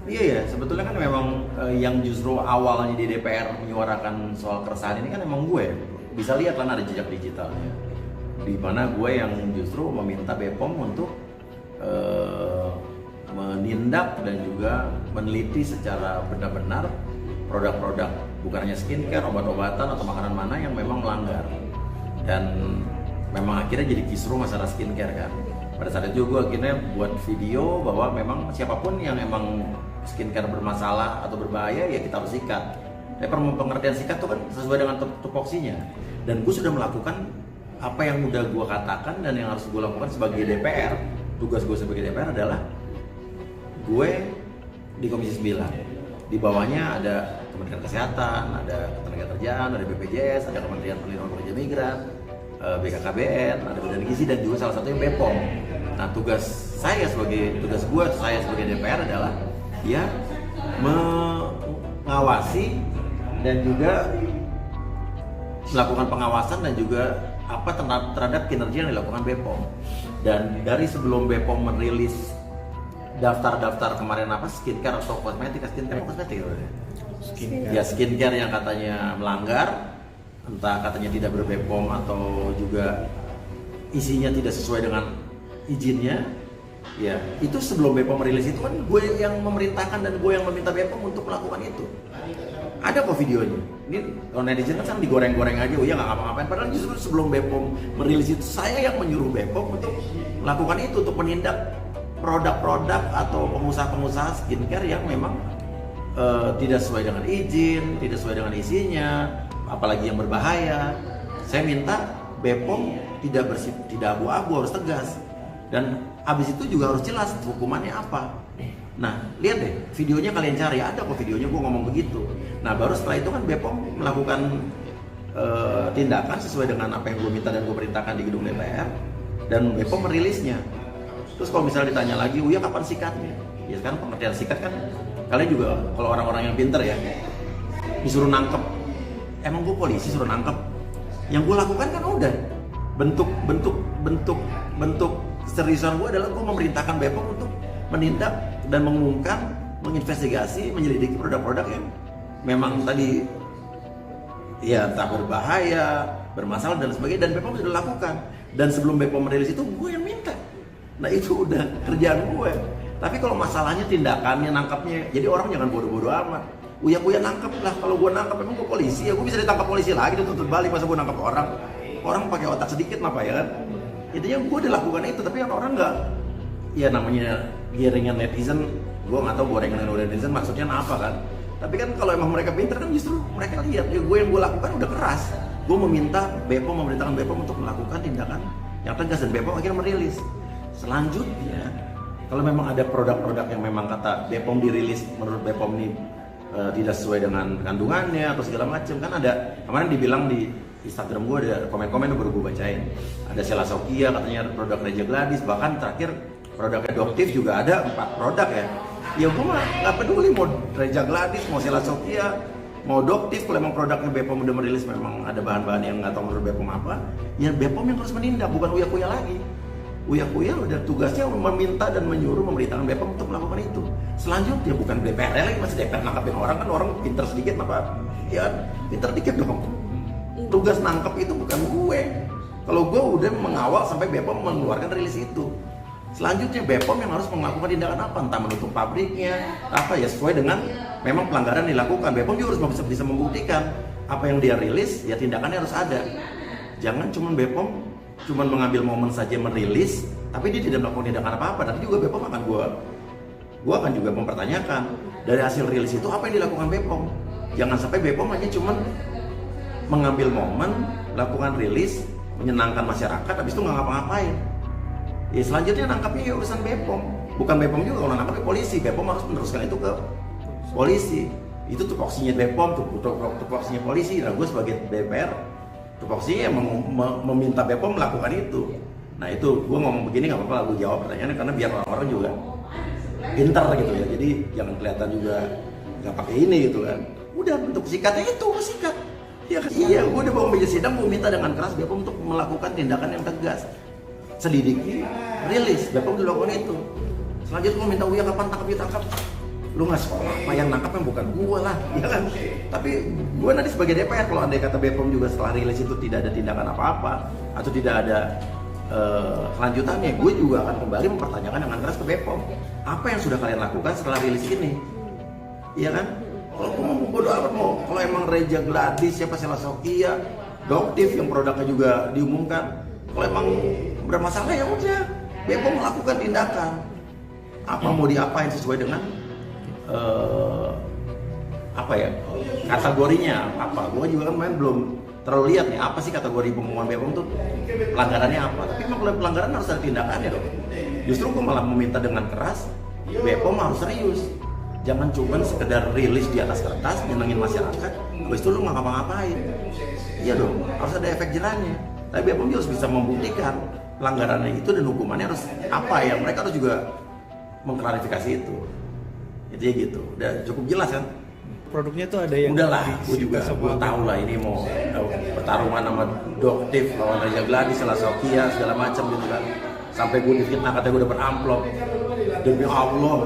Iya ya, sebetulnya kan memang yang justru awalnya di DPR menyuarakan soal keresahan ini kan emang gue. Bisa lihat kan ada jejak digitalnya. Di mana gue yang justru meminta BPOM untuk menindak dan juga meneliti secara benar-benar produk-produk bukan hanya skincare, obat-obatan atau makanan mana yang memang melanggar. Dan memang akhirnya jadi kisruh masalah skincare kan. Pada saat itu gue akhirnya buat video bahwa memang siapapun yang emang skincare bermasalah atau berbahaya ya kita harus sikat. Tapi pengertian sikat itu kan sesuai dengan tupoksinya. Dan gue sudah melakukan apa yang udah gue katakan dan yang harus gue lakukan sebagai DPR. Tugas gue sebagai DPR adalah gue di Komisi 9. Di bawahnya ada Kementerian Kesehatan, ada Ketenagakerjaan, ada BPJS, ada Kementerian Perlindungan Pekerja Migran, BKKBN, ada Badan Gizi dan juga salah satunya BPOM. Nah tugas gue sebagai DPR adalah ya mengawasi dan juga melakukan pengawasan dan juga apa terhadap kinerja yang dilakukan BPOM. Dan dari sebelum BPOM merilis daftar kemarin apa skincare atau kosmetik ya skincare yang katanya melanggar, entah katanya tidak ber-BPOM atau juga isinya tidak sesuai dengan izinnya. Ya, itu sebelum BPOM merilis itu kan gue yang memerintahkan dan gue yang meminta BPOM untuk melakukan itu. Ada kok videonya. Ini kalau netizen kan sekarang digoreng-goreng aja, oh ya nggak ngapa-ngapain. Padahal justru sebelum BPOM merilis itu saya yang menyuruh BPOM untuk melakukan itu, untuk menindak produk-produk atau pengusaha-pengusaha skincare yang memang tidak sesuai dengan izin, tidak sesuai dengan isinya, apalagi yang berbahaya. Saya minta BPOM tidak abu-abu, harus tegas. Dan habis itu juga harus jelas hukumannya apa. Nah, lihat deh, videonya kalian cari, ada kok videonya gue ngomong begitu. Nah, baru setelah itu kan BPOM melakukan tindakan sesuai dengan apa yang gue minta dan gue perintahkan di gedung DPR. Dan BPOM merilisnya. Terus kalau misalnya ditanya lagi, Uya kapan sikatnya? Ya sekarang pengertian sikat kan, kalian juga kalau orang-orang yang pinter ya, disuruh nangkep. Emang gue polisi suruh nangkep? Yang gue lakukan kan udah bentuk seriusan gue adalah gue memerintahkan BPOM untuk menindak dan mengungkap, menginvestigasi, menyelidiki produk-produk yang memang tadi ya tak berbahaya, bermasalah dan sebagainya, dan BPOM sudah lakukan. Dan sebelum BPOM merilis itu gue yang minta. Nah itu udah kerjaan gue. Tapi kalau masalahnya tindakannya, nangkapnya, jadi orang jangan bodoh-bodoh amat. Uya nangkep lah, kalau gue nangkep emang gue polisi ya, gue bisa ditangkap polisi lagi, dituntut balik masa gue nangkep orang. Orang pakai otak sedikit apa ya kan? Intinya gue udah lakukan itu, tapi orang nggak, ya namanya giringan netizen, gue nggak tahu gorengan netizen maksudnya apa kan? Tapi kan kalau emang mereka pinter kan justru mereka lihat, ya gue yang gue lakukan udah keras. Gue meminta BPOM, memerintahkan BPOM untuk melakukan tindakan yang tegas dan BPOM akhirnya merilis. Selanjutnya, kalau memang ada produk-produk yang memang kata BPOM dirilis menurut BPOM ini tidak sesuai dengan kandungannya atau segala macam, kan ada kemarin dibilang di Instagram gue ada komen-komen baru gue bacain. Ada Selasokia katanya produk Reja Gladys, bahkan terakhir produk Doktif juga ada 4 produk ya. Ya gue mah nggak peduli mau Reja Gladys, mau Selasokia, mau Doktif, kalau memang produknya BPOM udah merilis memang ada bahan-bahan yang nggak tahu menurut BPOM apa, ya BPOM yang harus menindak, bukan Uya lagi. Uya udah tugasnya meminta dan menyuruh memerintahkan BPOM untuk melakukan itu. Selanjutnya bukan DPR lagi, masih DPR nangkapin orang kan, orang pinter sedikit apa? Ya pinter dikit dong. Tugas nangkep itu bukan gue. Kalau gue udah mengawal sampai BPOM mengeluarkan rilis itu. Selanjutnya BPOM yang harus melakukan tindakan apa? Entah menutup pabriknya, apa ya sesuai dengan memang pelanggaran dilakukan. BPOM juga harus bisa membuktikan apa yang dia rilis, ya tindakannya harus ada. Jangan cuma BPOM cuma mengambil momen saja merilis, tapi dia tidak melakukan tindakan apa-apa. Nanti juga BPOM akan gue akan juga mempertanyakan dari hasil rilis itu apa yang dilakukan BPOM. Jangan sampai BPOM hanya cuma mengambil momen, melakukan rilis, menyenangkan masyarakat, habis itu nggak ngapa-ngapain. Ya selanjutnya nangkapnya ya urusan BPOM. Bukan BPOM juga, kalau nangkapnya polisi. BPOM harus meneruskan itu ke polisi. Itu tupoksinya BPOM, tupoksinya polisi. Nah gue sebagai DPR, tupoksinya yang meminta BPOM melakukan itu. Nah itu gue ngomong begini nggak apa-apa, gue jawab pertanyaannya karena biar orang-orang juga pintar gitu ya. Jadi jangan kelihatan juga nggak pakai ini gitu kan. Udah bentuk sikatnya itu, sikat. Ya, iya, gue udah bawa meja sidang, gue minta dengan keras BPOM untuk melakukan tindakan yang tegas. Selidiki, rilis, BPOM dilakukan itu. Selanjutnya gue minta Uya kapan tangkap, lu nggak sekolah apa yang nangkapnya bukan gua lah, ya kan? Tapi gua nanti sebagai DPR kalau andai kata BPOM juga setelah rilis itu tidak ada tindakan apa-apa atau tidak ada kelanjutannya, gue juga akan kembali mempertanyakan dengan keras ke BPOM apa yang sudah kalian lakukan setelah rilis ini, iya kan? Kalau gue mau bodo amat mau, kalau emang Reza Gladys, siapa Sheila Sofia, Doktif yang produknya juga diumumkan, kalau emang bermasalah ya udah BPOM melakukan tindakan apa mau diapain sesuai dengan apa ya kategorinya apa. Gue juga kan main belum terlalu lihat nih apa sih kategori pengumuman BPOM tuh pelanggarannya apa, tapi emang kalau pelanggaran harus ada tindakannya dong. Justru gue malah meminta dengan keras BPOM harus serius, jangan cuma sekedar rilis di atas kertas nyenengin masyarakat habis itu lu nggak ngapa-ngapain. Iya dong, harus ada efek jerahnya. Tapi BPOM juga harus bisa membuktikan pelanggarannya itu dan hukumannya harus apa ya, mereka harus juga mengklarifikasi itu. Intinya gitu, udah cukup jelas kan? Produknya tuh ada yang udahlah, gue juga gue tahu lah ini mau pertarungan sama Doktif lawan Reza Gladys, Sheila Sofia segala macam gitu kan. Sampai gue difitnah katanya gue dapat amplop. Demi Allah,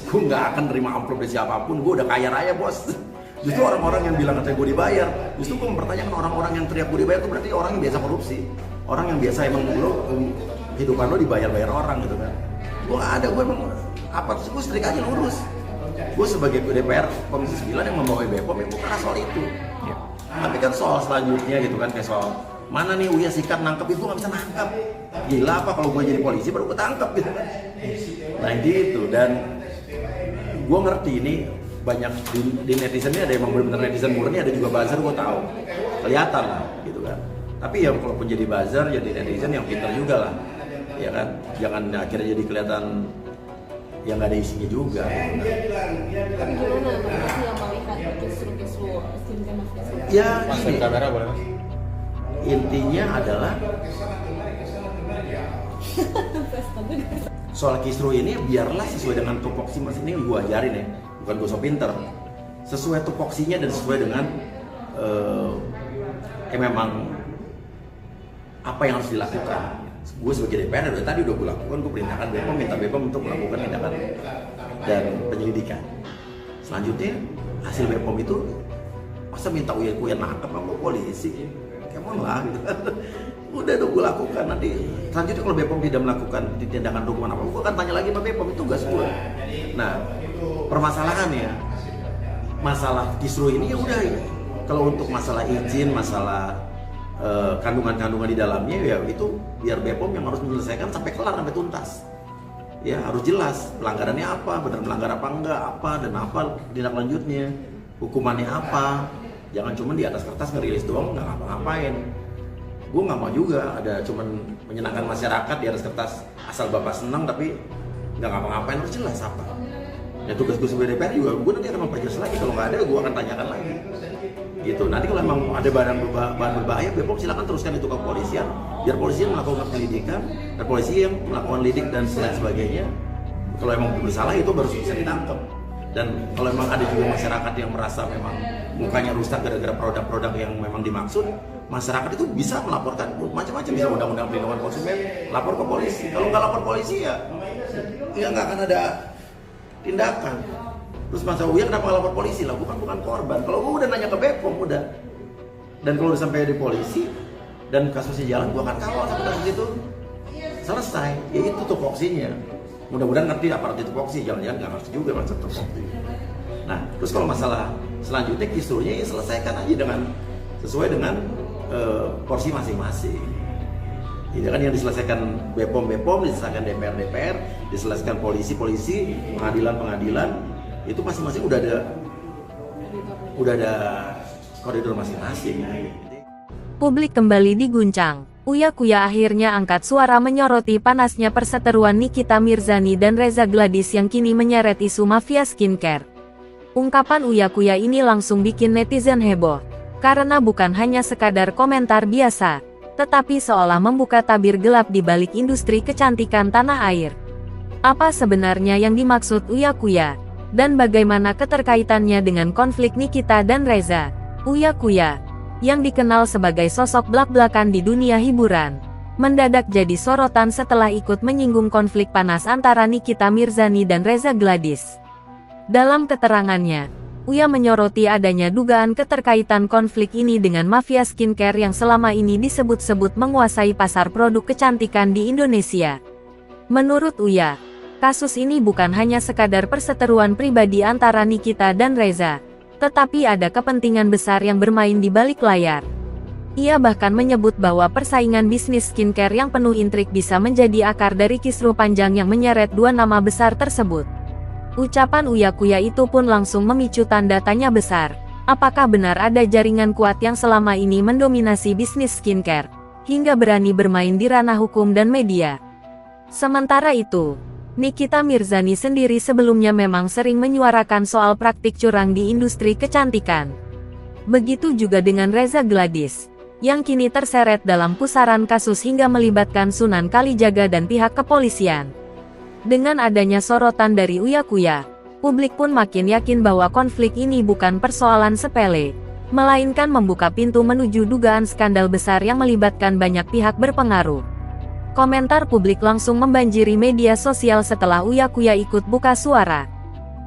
gue nggak akan terima amplop dari siapapun. Gue udah kaya raya bos. Justru orang-orang yang bilang katanya gue dibayar, justru gue mempertanyakan orang-orang yang teriak gue dibayar itu berarti orang yang biasa korupsi, orang yang biasa emang lo kehidupan lo dibayar-bayar orang gitu kan. Gue nggak ada, gue emang apa sih, gue setrika aja ngurus. Gue sebagai DPR Komisi 9 yang membawa BPOM ya bukan soal itu ya. Tapi kan soal selanjutnya gitu kan, kayak soal mana nih Uya sikat nangkep itu, gue gak bisa nangkep. Gila apa kalau gue jadi polisi baru gue tangkep gitu kan. Nah itu, dan gue ngerti ini banyak di netizen ini ada yang benar-benar netizen murni, ada juga buzzer, gue tahu kelihatan lah gitu kan. Tapi ya kalaupun jadi buzzer, jadi netizen yang pintar juga lah ya kan, jangan akhirnya jadi kelihatan yang nggak ada isinya juga. Tapi gimana sih yang melihat kisru skincare mafia? Ya gini, kamera boleh mas. Intinya adalah soal kisru ini biarlah sesuai dengan tupoksi, mas ini gue ajarin ya, bukan gue so pinter. Sesuai tupoksinya dan sesuai dengan memang apa yang harus dilakukan. Gue sebagai DPR dari tadi udah gue lakukan, gue perintahkan BPOM, minta BPOM untuk melakukan tindakan dan penyelidikan. Selanjutnya hasil BPOM itu masa minta Uya nangkep sama polisi, kemon lah gitu. Udah gue lakukan. Nanti selanjutnya kalau BPOM tidak melakukan tindakan hukuman apa, gue akan tanya lagi sama BPOM, itu tugas gue. Nah permasalahannya masalah kisru ini ya udah, kalau untuk masalah izin, masalah kandungan-kandungan di dalamnya ya itu biar BPOM yang harus menyelesaikan sampai kelar, sampai tuntas. Ya harus jelas pelanggarannya apa, benar melanggar apa enggak, apa dan apa tindak lanjutnya, hukumannya apa. Jangan cuma di atas kertas ngerilis doang nggak ngapa-ngapain. Gue nggak mau juga ada cuman menyenangkan masyarakat di atas kertas asal bapak senang tapi nggak ngapa-ngapain. Harus jelas apa. Ya tugas gue sebagai DPR juga gue nanti akan memperjelas lagi, kalau nggak ada gue akan tanyakan lagi. Gitu. Nanti kalau memang ada bahan berbahaya, BPOM silakan teruskan itu ke kepolisian, biar polisi yang melakukan penyelidikan dan polisi yang melakukan lidik dan lain sebagainya. Kalau memang bersalah itu baru bisa ditangkap. Dan kalau memang ada juga masyarakat yang merasa memang mukanya rusak gara-gara produk-produk yang memang dimaksud, masyarakat itu bisa melaporkan macam-macam, bisa undang-undang perlindungan konsumen, lapor ke polisi. Kalau nggak lapor polisi ya nggak akan ada tindakan. Terus masa Uya kenapa lapor polisi lah? Bukan korban. Kalau gue udah nanya ke BPOM udah. Dan kalau udah sampai di polisi dan kasusnya jalan, gue akan kawal sampai kasus itu selesai. Ya itu tupoksinya. Mudah-mudahan ngerti aparat itu tupoksi. Jangan-jangan nggak ngerti juga maksud tupoksi. Nah, terus kalau masalah selanjutnya kisruhnya ya selesaikan aja dengan sesuai dengan porsi masing-masing. Ini kan yang diselesaikan BPOM, diselesaikan DPR, diselesaikan polisi, pengadilan. Itu masing-masing udah ada koridor masing-masing. Publik kembali diguncang. Uya Kuya akhirnya angkat suara menyoroti panasnya perseteruan Nikita Mirzani dan Reza Gladys yang kini menyeret isu mafia skincare. Ungkapan Uya Kuya ini langsung bikin netizen heboh, karena bukan hanya sekadar komentar biasa, tetapi seolah membuka tabir gelap di balik industri kecantikan tanah air. Apa sebenarnya yang dimaksud Uya Kuya? Dan bagaimana keterkaitannya dengan konflik Nikita dan Reza? Uya Kuya, yang dikenal sebagai sosok blak-blakan di dunia hiburan, mendadak jadi sorotan setelah ikut menyinggung konflik panas antara Nikita Mirzani dan Reza Gladys. Dalam keterangannya, Uya menyoroti adanya dugaan keterkaitan konflik ini dengan mafia skincare yang selama ini disebut-sebut menguasai pasar produk kecantikan di Indonesia. Menurut Uya, kasus ini bukan hanya sekadar perseteruan pribadi antara Nikita dan Reza, tetapi ada kepentingan besar yang bermain di balik layar. Ia bahkan menyebut bahwa persaingan bisnis skincare yang penuh intrik bisa menjadi akar dari kisruh panjang yang menyeret dua nama besar tersebut. Ucapan Uya Kuya itu pun langsung memicu tanda tanya besar. Apakah benar ada jaringan kuat yang selama ini mendominasi bisnis skincare, hingga berani bermain di ranah hukum dan media? Sementara itu, Nikita Mirzani sendiri sebelumnya memang sering menyuarakan soal praktik curang di industri kecantikan. Begitu juga dengan Reza Gladys, yang kini terseret dalam pusaran kasus hingga melibatkan Sunan Kalijaga dan pihak kepolisian. Dengan adanya sorotan dari Uya Kuya, publik pun makin yakin bahwa konflik ini bukan persoalan sepele, melainkan membuka pintu menuju dugaan skandal besar yang melibatkan banyak pihak berpengaruh. Komentar publik langsung membanjiri media sosial setelah Uya Kuya ikut buka suara.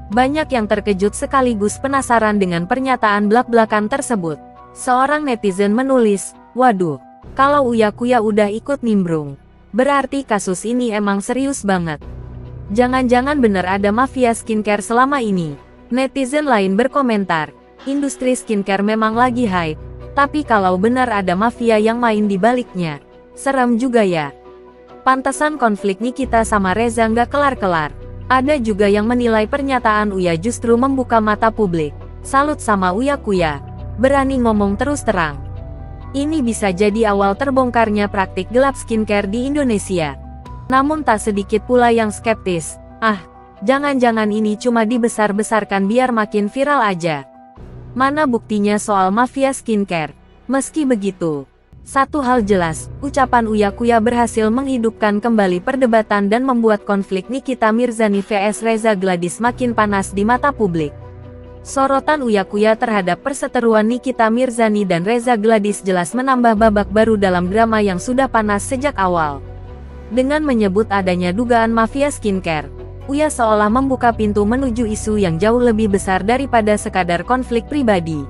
Banyak yang terkejut sekaligus penasaran dengan pernyataan blak-blakan tersebut. Seorang netizen menulis, "Waduh, kalau Uya Kuya udah ikut nimbrung, berarti kasus ini emang serius banget. Jangan-jangan bener ada mafia skincare selama ini." Netizen lain berkomentar, "Industri skincare memang lagi hype, tapi kalau benar ada mafia yang main di baliknya, serem juga ya. Pantesan konflik Nikita sama Reza nggak kelar-kelar." Ada juga yang menilai pernyataan Uya justru membuka mata publik. Salut sama Uya Kuya, berani ngomong terus terang. Ini bisa jadi awal terbongkarnya praktik gelap skincare di Indonesia. Namun tak sedikit pula yang skeptis, jangan-jangan ini cuma dibesar-besarkan biar makin viral aja. Mana buktinya soal mafia skincare? Meski begitu, satu hal jelas, ucapan Uya Kuya berhasil menghidupkan kembali perdebatan dan membuat konflik Nikita Mirzani vs Reza Gladys makin panas di mata publik. Sorotan Uya Kuya terhadap perseteruan Nikita Mirzani dan Reza Gladys jelas menambah babak baru dalam drama yang sudah panas sejak awal. Dengan menyebut adanya dugaan mafia skincare, Uya seolah membuka pintu menuju isu yang jauh lebih besar daripada sekadar konflik pribadi.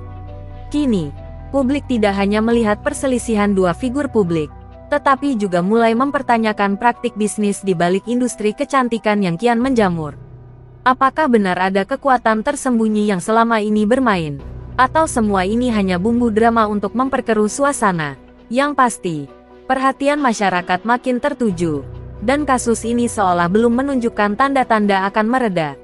Kini, publik tidak hanya melihat perselisihan dua figur publik, tetapi juga mulai mempertanyakan praktik bisnis di balik industri kecantikan yang kian menjamur. Apakah benar ada kekuatan tersembunyi yang selama ini bermain? Atau semua ini hanya bumbu drama untuk memperkeruh suasana? Yang pasti, perhatian masyarakat makin tertuju, dan kasus ini seolah belum menunjukkan tanda-tanda akan mereda.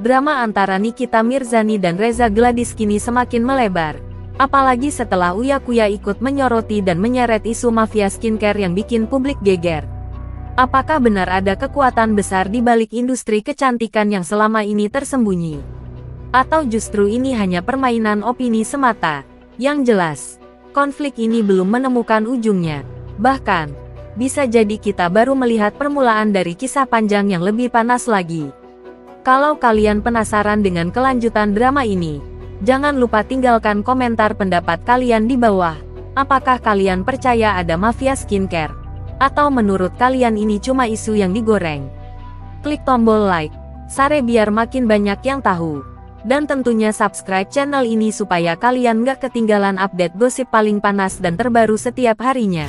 Drama antara Nikita Mirzani dan Reza Gladys kini semakin melebar, apalagi setelah Uya Kuya ikut menyoroti dan menyeret isu mafia skincare yang bikin publik geger. Apakah benar ada kekuatan besar di balik industri kecantikan yang selama ini tersembunyi? Atau justru ini hanya permainan opini semata? Yang jelas, konflik ini belum menemukan ujungnya. Bahkan, bisa jadi kita baru melihat permulaan dari kisah panjang yang lebih panas lagi. Kalau kalian penasaran dengan kelanjutan drama ini, jangan lupa tinggalkan komentar pendapat kalian di bawah. Apakah kalian percaya ada mafia skincare? Atau menurut kalian ini cuma isu yang digoreng? Klik tombol like, share biar makin banyak yang tahu. Dan tentunya subscribe channel ini supaya kalian gak ketinggalan update gosip paling panas dan terbaru setiap harinya.